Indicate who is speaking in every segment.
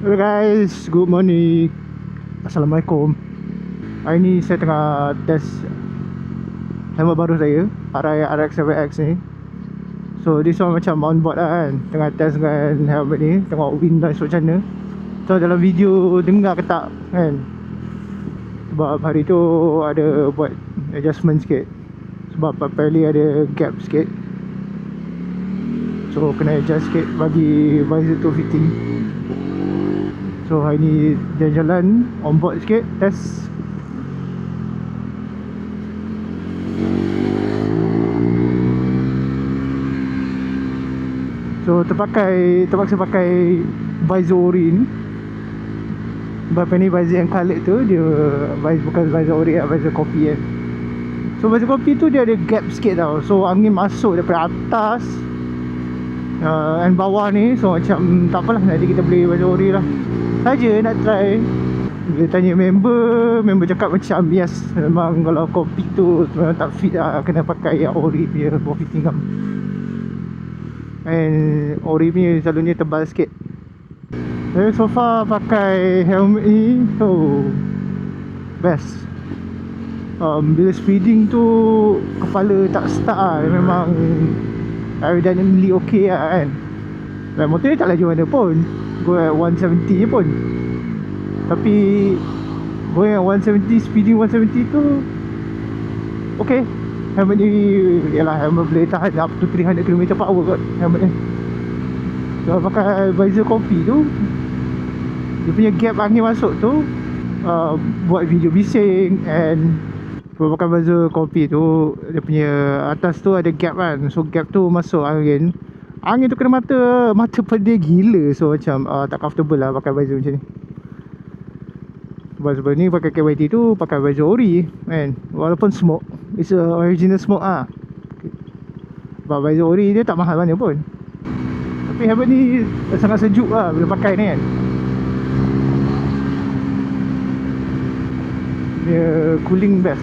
Speaker 1: Hello guys, good morning. Assalamualaikum. Hari ni saya tengah test helmet baru saya, RI RX7X ni. So this one macam on board lah kan. Tengah test dengan helmet ni, tengok wind noise macam mana. So dalam video dengar ke tak kan. Sebab hari tu ada buat adjustment sikit. Sebab Pirelli ada gap sikit. So kena adjust sikit bagi visor tu fitting. So hari ni jalan-jalan on board sikit, test. So terpaksa pakai visor ori ni. Sebab ni visor yang colored tu dia bukan visor ori lah, visor kopi kan. So visor kopi tu dia ada gap sikit tau. So angin masuk daripada atas dan bawah ni. So macam tak apalah, nanti kita beli visor ori lah. Saja nak try. Bila tanya member cakap macam yes, memang kalau kopi tu memang tak fit lah, kena pakai yang ori punya bawah fitting kan. And ori punya selalunya tebal sikit. Saya so far pakai helmet ni, so best. Bila speeding tu kepala tak stuck lah. Memang aerodynamically okay lah kan. Dan motor ni tak laju mana pun, go at 170 je pun. Tapi going at 170, speeding 170 tu okay. Helmet ni, yalah, helmet boleh tahan up to 300 km per hour kot helmet ni. Kalau pakai visor kopi tu, dia punya gap angin masuk tu buat video bising. And kalau pakai visor kopi tu, dia punya atas tu ada gap kan. So gap tu masuk angin tu kena mata pedih gila. So macam tak comfortable lah pakai visor macam ni. Sebab ni pakai KYT tu pakai visor ori kan. Walaupun smoke, it's a original smoke ah. Sebab visor ori dia tak mahal mana pun. Tapi helmet ni sangat sejuk lah bila pakai ni kan. Dia cooling best.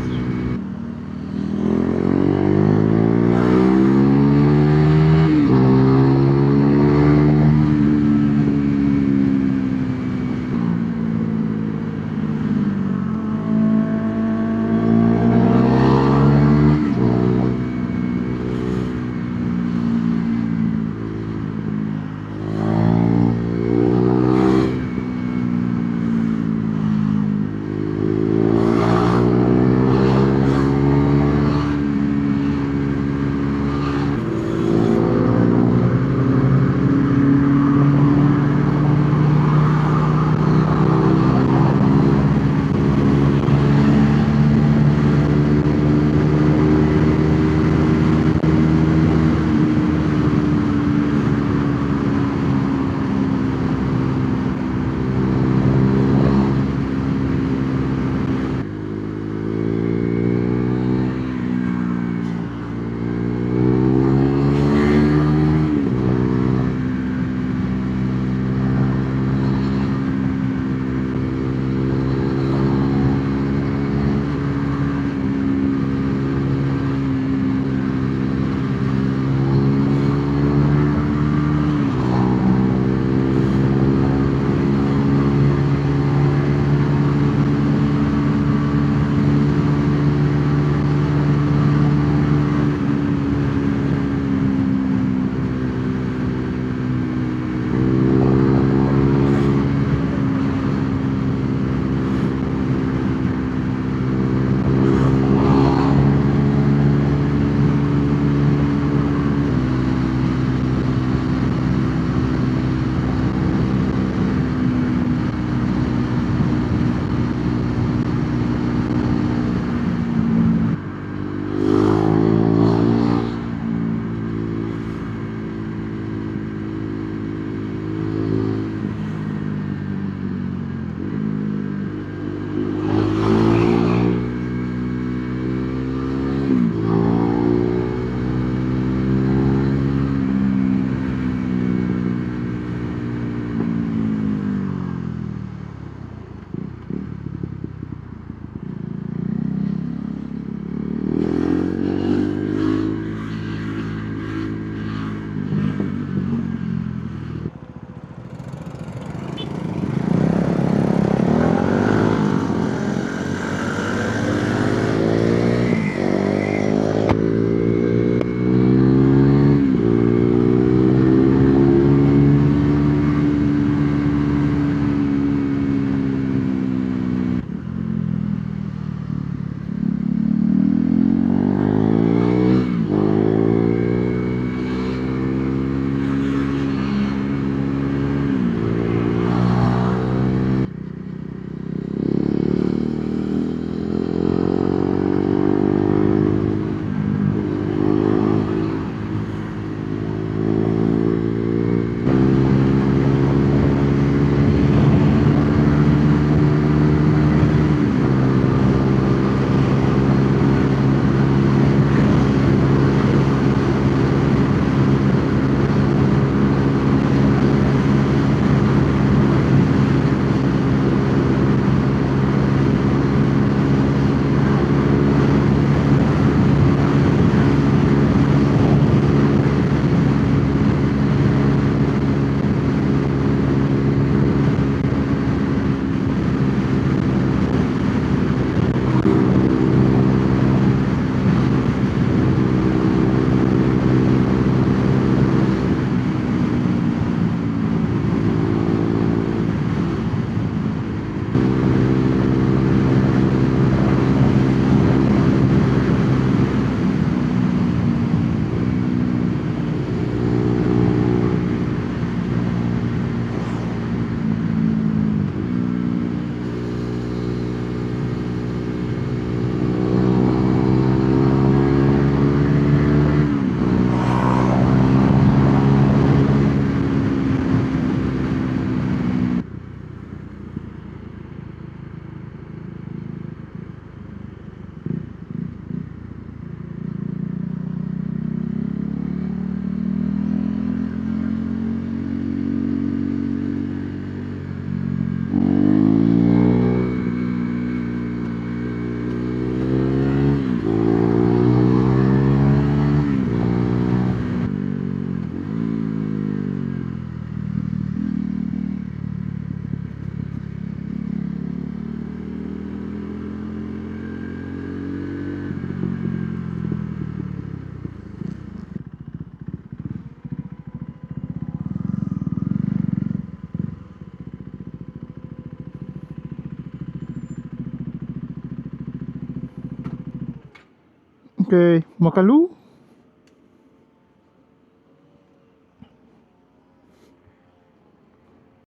Speaker 1: kay Makalu.